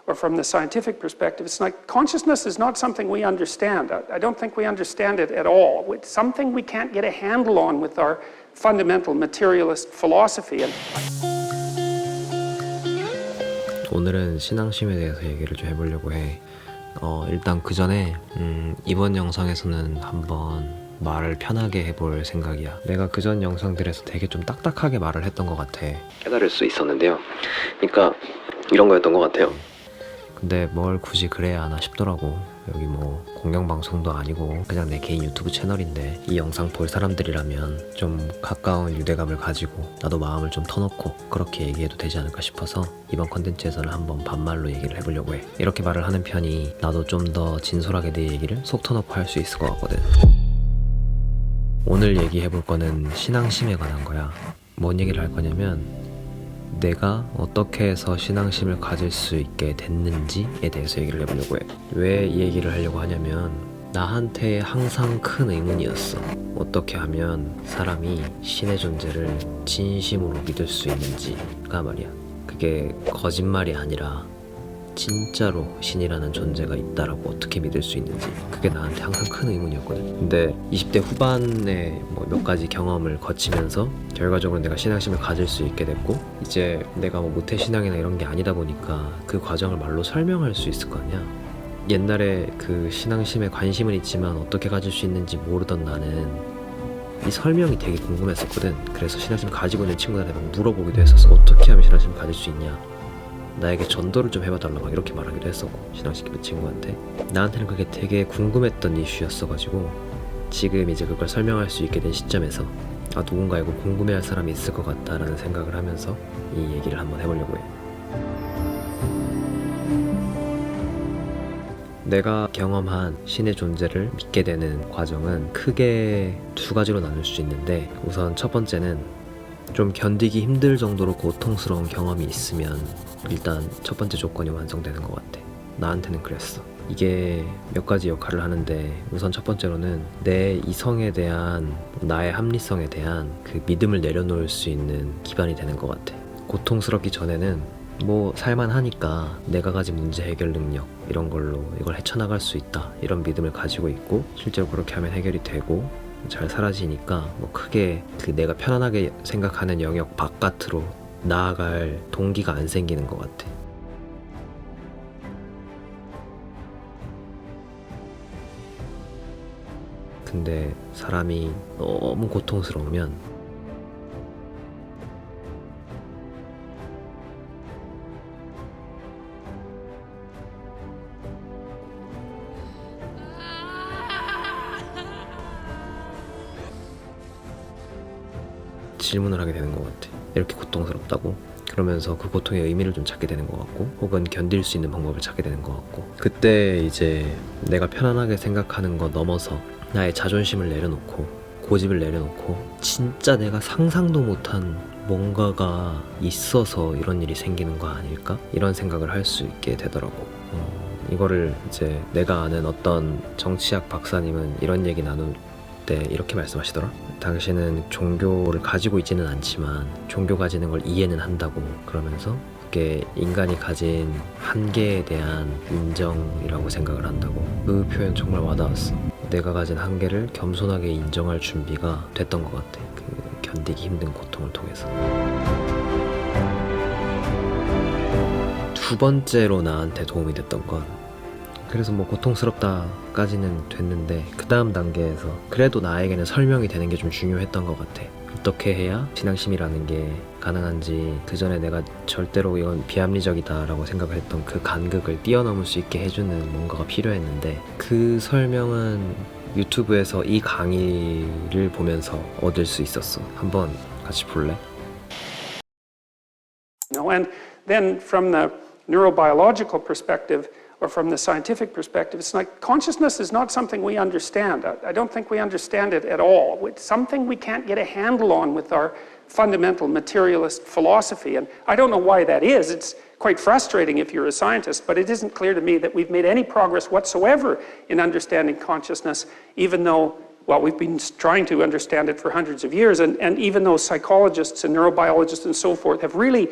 or from the scientific perspective, it's like consciousness is not something we understand. I don't think we understand it at all. It's something we can't get a handle on with our fundamental materialist philosophy. 오늘은 신앙심에 대해서 얘기를 좀 해보려고 해. 일단 그 전에 이번 영상에서는 한번 말을 편하게 해볼 생각이야. 내가 그전 영상들에서 되게 좀 딱딱하게 말을 했던 것 같아. 깨달을 수 있었는데요. 그러니까 이런 거였던 것 같아요. 근데 뭘 굳이 그래야 하나 싶더라고. 여기 뭐 공영방송도 아니고 그냥 내 개인 유튜브 채널인데 이 영상 볼 사람들이라면 좀 가까운 유대감을 가지고 나도 마음을 좀 터놓고 그렇게 얘기해도 되지 않을까 싶어서 이번 컨텐츠에서는 한번 반말로 얘기를 해보려고 해. 이렇게 말을 하는 편이 나도 좀 더 진솔하게 내 얘기를 속 터놓고 할 수 있을 것 같거든. 오늘 얘기해볼 거는 신앙심에 관한 거야. 뭔 얘기를 할 거냐면 내가 어떻게 해서 신앙심을 가질 수 있게 됐는지에 대해서 얘기를 해보려고 해. 왜 이 얘기를 하려고 하냐면 나한테 항상 큰 의문이었어. 어떻게 하면 사람이 신의 존재를 진심으로 믿을 수 있는지가 말이야. 그게 거짓말이 아니라 진짜로 신이라는 존재가 있다라고 어떻게 믿을 수 있는지, 그게 나한테 항상 큰 의문이었거든. 근데 20대 후반에 몇 가지 경험을 거치면서 결과적으로 내가 신앙심을 가질 수 있게 됐고, 이제 내가 모태신앙이나 이런 게 아니다 보니까 그 과정을 말로 설명할 수 있을 거 아니야. 옛날에 그 신앙심에 관심은 있지만 어떻게 가질 수 있는지 모르던 나는 이 설명이 되게 궁금했었거든. 그래서 신앙심 가지고 있는 친구들한테 막 물어보기도 했었어. 어떻게 하면 신앙심을 가질 수 있냐, 나에게 전도를 좀 해봐달라, 막 이렇게 말하기도 했었고, 신앙시키는 친구한테. 나한테는 그게 되게 궁금했던 이슈였어가지고 지금 이제 그걸 설명할 수 있게 된 시점에서 누군가 이거 궁금해할 사람이 있을 것 같다라는 생각을 하면서 이 얘기를 한번 해보려고 해. 내가 경험한 신의 존재를 믿게 되는 과정은 크게 두 가지로 나눌 수 있는데, 우선 첫 번째는 좀 견디기 힘들 정도로 고통스러운 경험이 있으면 일단 첫 번째 조건이 완성되는 것 같아. 나한테는 그랬어. 이게 몇 가지 역할을 하는데, 우선 첫 번째로는 내 이성에 대한, 나의 합리성에 대한 그 믿음을 내려놓을 수 있는 기반이 되는 것 같아. 고통스럽기 전에는 살만하니까 내가 가진 문제 해결 능력 이런 걸로 이걸 헤쳐나갈 수 있다, 이런 믿음을 가지고 있고, 실제로 그렇게 하면 해결이 되고 잘 사라지니까 크게 그 내가 편안하게 생각하는 영역 바깥으로 나아갈 동기가 안 생기는 것 같아. 근데 사람이 너무 고통스러우면 질문을 하게 되는 것 같아. 이렇게 고통스럽다고? 그러면서 그 고통의 의미를 좀 찾게 되는 것 같고, 혹은 견딜 수 있는 방법을 찾게 되는 것 같고, 그때 이제 내가 편안하게 생각하는 거 넘어서 나의 자존심을 내려놓고 고집을 내려놓고 진짜 내가 상상도 못한 뭔가가 있어서 이런 일이 생기는 거 아닐까? 이런 생각을 할 수 있게 되더라고. 이거를 이제 내가 아는 어떤 정치학 박사님은 이런 얘기 나눌 때 이렇게 말씀하시더라. 당신은 종교를 가지고 있지는 않지만 종교 가지는 걸 이해는 한다고. 그러면서 그게 인간이 가진 한계에 대한 인정이라고 생각을 한다고. 그 표현 정말 와닿았어. 내가 가진 한계를 겸손하게 인정할 준비가 됐던 것 같아. 그 견디기 힘든 고통을 통해서. 두 번째로 나한테 도움이 됐던 건, 그래서 고통스럽다까지는 됐는데 그 다음 단계에서 그래도 나에게는 설명이 되는 게 좀 중요했던 것 같아. 어떻게 해야 신앙심이라는 게 가능한지, 그 전에 내가 절대로 이건 비합리적이다 라고 생각을 했던 그 간극을 뛰어넘을 수 있게 해주는 뭔가가 필요했는데, 그 설명은 유튜브에서 이 강의를 보면서 얻을 수 있었어. 한번 같이 볼래? And then from the neurobiological perspective, or from the scientific perspective, it's like consciousness is not something we understand. I don't think we understand it at all. It's something we can't get a handle on with our fundamental materialist philosophy. And I don't know why that is. It's quite frustrating if you're a scientist, but it isn't clear to me that we've made any progress whatsoever in understanding consciousness, even though, well, we've been trying to understand it for hundreds of years, and even though psychologists and neurobiologists and so forth have really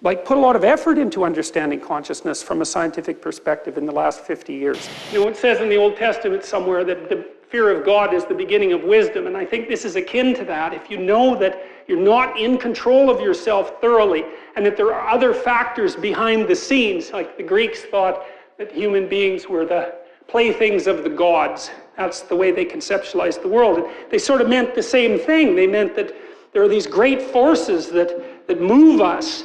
put a lot of effort into understanding consciousness from a scientific perspective in the last 50 years. You know, it says in the Old Testament somewhere that the fear of God is the beginning of wisdom, and I think this is akin to that. If you know that you're not in control of yourself thoroughly, and that there are other factors behind the scenes, like the Greeks thought that human beings were the playthings of the gods. That's the way they conceptualized the world. And they sort of meant the same thing. They meant that there are these great forces that move us,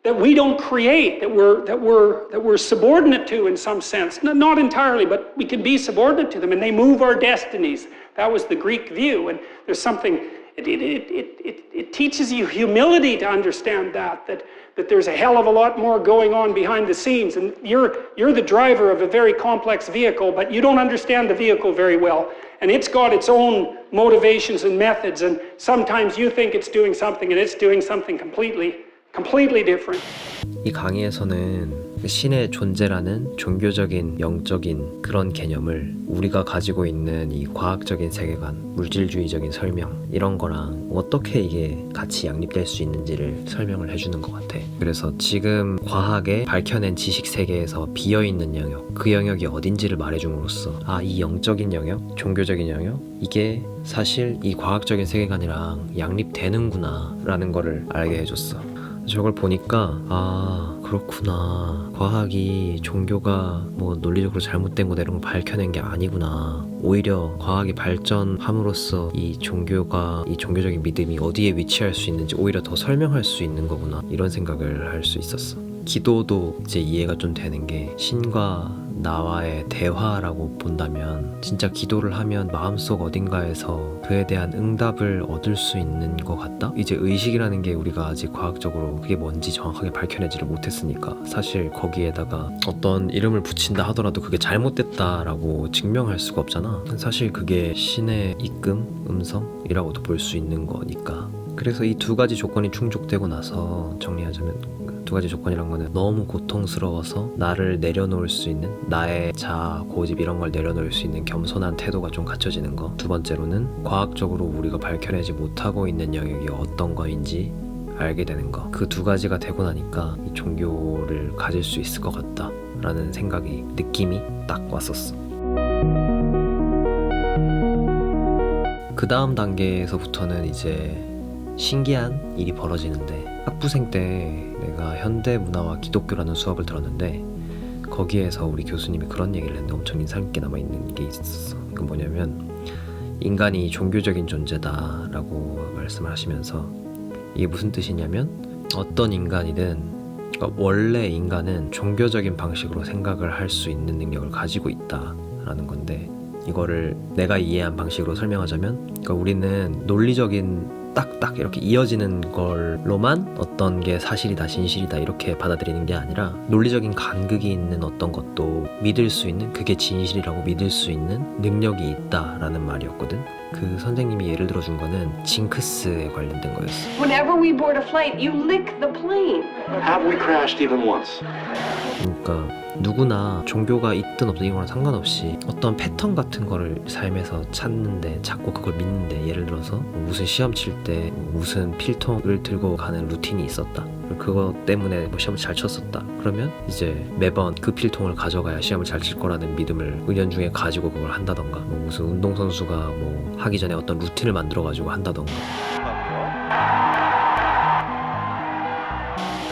that we don't create, that we're subordinate to in some sense. Not entirely, but we can be subordinate to them, and they move our destinies. That was the Greek view, and there's something, it teaches you humility to understand that there's a hell of a lot more going on behind the scenes, and you're the driver of a very complex vehicle, but you don't understand the vehicle very well, and it's got its own motivations and methods, and sometimes you think it's doing something, and it's doing something completely different. 이 강의에서는 신의 존재라는 종교적인, 영적인 그런 개념을 우리가 가지고 있는 이 과학적인 세계관, 물질주의적인 설명 이런 거랑 어떻게 이게 같이 양립될 수 있는지를 설명을 해주는 것 같아. 그래서 지금 과학에 밝혀낸 지식 세계에서 비어있는 영역, 그 영역이 어딘지를 말해줌으로써 이 영적인 영역, 종교적인 영역 이게 사실 이 과학적인 세계관이랑 양립되는구나 라는 거를 알게 해줬어. 저걸 보니까 그렇구나, 과학이 종교가 뭐 논리적으로 잘못된 거다 이런 걸 밝혀낸 게 아니구나, 오히려 과학이 발전함으로써 이 종교가, 이 종교적인 믿음이 어디에 위치할 수 있는지 오히려 더 설명할 수 있는 거구나, 이런 생각을 할 수 있었어. 기도도 이제 이해가 좀 되는 게, 신과 나와의 대화라고 본다면 진짜 기도를 하면 마음속 어딘가에서 그에 대한 응답을 얻을 수 있는 것 같다? 이제 의식이라는 게 우리가 아직 과학적으로 그게 뭔지 정확하게 밝혀내지를 못했으니까 사실 거기에다가 어떤 이름을 붙인다 하더라도 그게 잘못됐다라고 증명할 수가 없잖아. 사실 그게 신의 이끔, 음성이라고도 볼 수 있는 거니까. 그래서 이 두 가지 조건이 충족되고 나서 정리하자면, 두 가지 조건이란 거는 너무 고통스러워서 나를 내려놓을 수 있는, 나의 자아, 고집 이런 걸 내려놓을 수 있는 겸손한 태도가 좀 갖춰지는 거. 두 번째로는 과학적으로 우리가 밝혀내지 못하고 있는 영역이 어떤 거인지 알게 되는 거. 그 두 가지가 되고 나니까 이 종교를 가질 수 있을 것 같다 라는 생각이, 느낌이 딱 왔었어. 그 다음 단계에서부터는 이제 신기한 일이 벌어지는데, 학부생 때 내가 현대문화와 기독교라는 수업을 들었는데 거기에서 우리 교수님이 그런 얘기를 했는데 엄청 인상 깊게 남아있는 게 있었어. 그건 뭐냐면, 인간이 종교적인 존재다 라고 말씀을 하시면서, 이게 무슨 뜻이냐면, 어떤 인간이든, 그러니까 원래 인간은 종교적인 방식으로 생각을 할 수 있는 능력을 가지고 있다 라는 건데, 이거를 내가 이해한 방식으로 설명하자면, 그러니까 우리는 논리적인 딱딱 이렇게 이어지는 걸로만 어떤 게 사실이다, 진실이다 이렇게 받아들이는 게 아니라, 논리적인 간극이 있는 어떤 것도 믿을 수 있는, 그게 진실이라고 믿을 수 있는 능력이 있다라는 말이었거든. 그 선생님이 예를 들어준 거는 징크스에 관련된 거였어. Whenever we board a flight, you lick the plane. Have we crashed even once? 그러니까 누구나 종교가 있든 없든 이거랑 상관없이 어떤 패턴 같은 거를 삶에서 찾는데, 찾고 그걸 믿는데, 예를 들어서 무슨 시험 칠 때 무슨 필통을 들고 가는 루틴이 있었다, 그거 때문에 뭐 시험을 잘 쳤었다, 그러면 이제 매번 그 필통을 가져가야 시험을 잘 칠 거라는 믿음을 은연중에 가지고 그걸 한다던가, 뭐 무슨 운동선수가 뭐 하기 전에 어떤 루틴을 만들어 가지고 한다던가,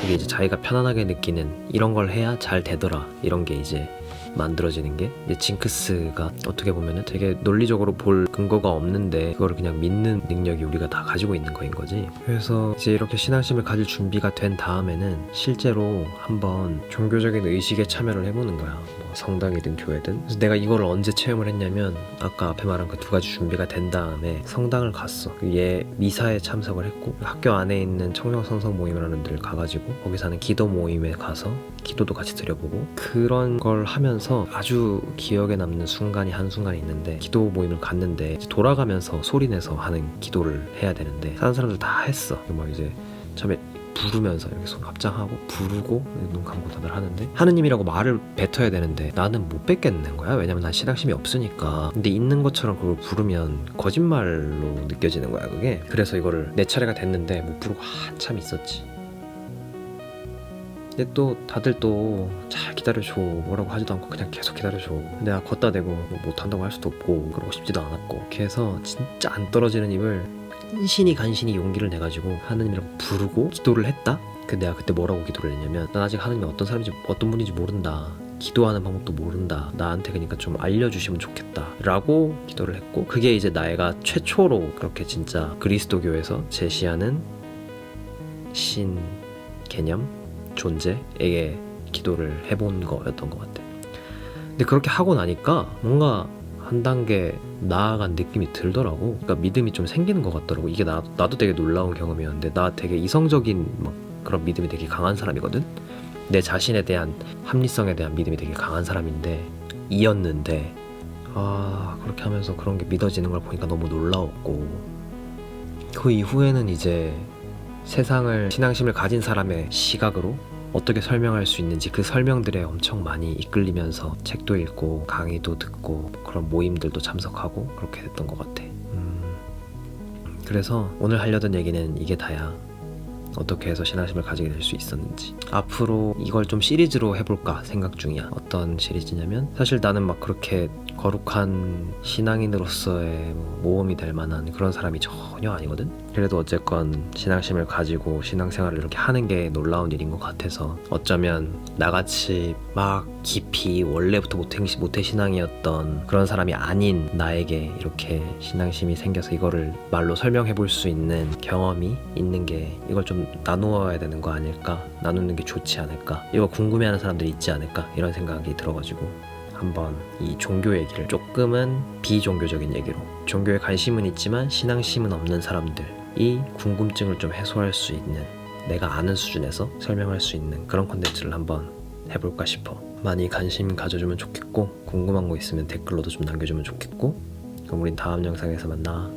그게 이제 자기가 편안하게 느끼는, 이런 걸 해야 잘 되더라, 이런 게 이제 만들어지는 게, 이제 징크스가 어떻게 보면은 되게 논리적으로 볼 근거가 없는데 그거를 그냥 믿는 능력이 우리가 다 가지고 있는 거인 거지. 그래서 이제 이렇게 신앙심을 가질 준비가 된 다음에는 실제로 한번 종교적인 의식에 참여를 해보는 거야. 뭐 성당이든 교회든. 그래서 내가 이거를 언제 체험을 했냐면, 아까 앞에 말한 그 두 가지 준비가 된 다음에 성당을 갔어. 얘 미사에 참석을 했고, 학교 안에 있는 청정성성 모임이라는 데를 가가지고 거기서 하는 기도 모임에 가서 기도도 같이 드려보고, 그런 걸 하면서 아주 기억에 남는 순간이 한순간이 있는데, 기도 모임을 갔는데 돌아가면서 소리내서 하는 기도를 해야 되는데 다른 사람들 다 했어. 막 이제 처음에 부르면서 이렇게 손 합장하고 부르고 눈 감고 다들 하는데, 하느님이라고 말을 뱉어야 되는데 나는 못 뱉겠는 거야. 왜냐면 난 신앙심이 없으니까. 근데 있는 것처럼 그걸 부르면 거짓말로 느껴지는 거야, 그게. 그래서 이거를 내 차례가 됐는데 못 부르고 한참 있었지. 근데 또 다들 또 잘 기다려줘 뭐라고 하지도 않고 그냥 계속 기다려줘. 내가 걷다 대고 뭐 못한다고 할 수도 없고 그러고 싶지도 않았고 이렇게 해서 진짜 안 떨어지는 입을 간신히 용기를 내가지고 하느님이라고 부르고 기도를 했다? 근데 내가 그때 뭐라고 기도를 했냐면 난 아직 하느님이 어떤 사람인지 어떤 분인지 모른다. 기도하는 방법도 모른다. 나한테 그러니까 좀 알려주시면 좋겠다 라고 기도를 했고, 그게 이제 나이가 최초로 그렇게 진짜 그리스도교에서 제시하는 신 개념, 존재에게 기도를 해본 거였던 것 같아. 근데 그렇게 하고 나니까 뭔가 한 단계 나아간 느낌이 들더라고. 그러니까 믿음이 좀 생기는 것 같더라고. 이게 나도 되게 놀라운 경험이었는데, 나 되게 이성적인 막 그런 믿음이 되게 강한 사람이거든. 내 자신에 대한 합리성에 대한 믿음이 되게 강한 사람인데 이었는데, 그렇게 하면서 그런 게 믿어지는 걸 보니까 너무 놀라웠고, 그 이후에는 이제 세상을 신앙심을 가진 사람의 시각으로 어떻게 설명할 수 있는지 그 설명들에 엄청 많이 이끌리면서 책도 읽고 강의도 듣고 그런 모임들도 참석하고 그렇게 됐던 것 같아. 그래서 오늘 하려던 얘기는 이게 다야. 어떻게 해서 신앙심을 가지게 될 수 있었는지. 앞으로 이걸 좀 시리즈로 해볼까 생각 중이야. 어떤 시리즈냐면, 사실 나는 막 그렇게 거룩한 신앙인으로서의 모험이 될 만한 그런 사람이 전혀 아니거든. 그래도 어쨌건 신앙심을 가지고 신앙생활을 이렇게 하는 게 놀라운 일인 것 같아서, 어쩌면 나같이 막 깊이 원래부터 모태신앙이었던 그런 사람이 아닌 나에게 이렇게 신앙심이 생겨서 이거를 말로 설명해 볼 수 있는 경험이 있는 게, 이걸 좀 나누어야 되는 거 아닐까, 나누는 게 좋지 않을까, 이거 궁금해하는 사람들이 있지 않을까, 이런 생각이 들어가지고 한번 이 종교 얘기를 조금은 비종교적인 얘기로, 종교에 관심은 있지만 신앙심은 없는 사람들이 궁금증을 좀 해소할 수 있는, 내가 아는 수준에서 설명할 수 있는 그런 콘텐츠를 한번 해볼까 싶어. 많이 관심 가져주면 좋겠고, 궁금한 거 있으면 댓글로도 좀 남겨주면 좋겠고, 그럼 우린 다음 영상에서 만나.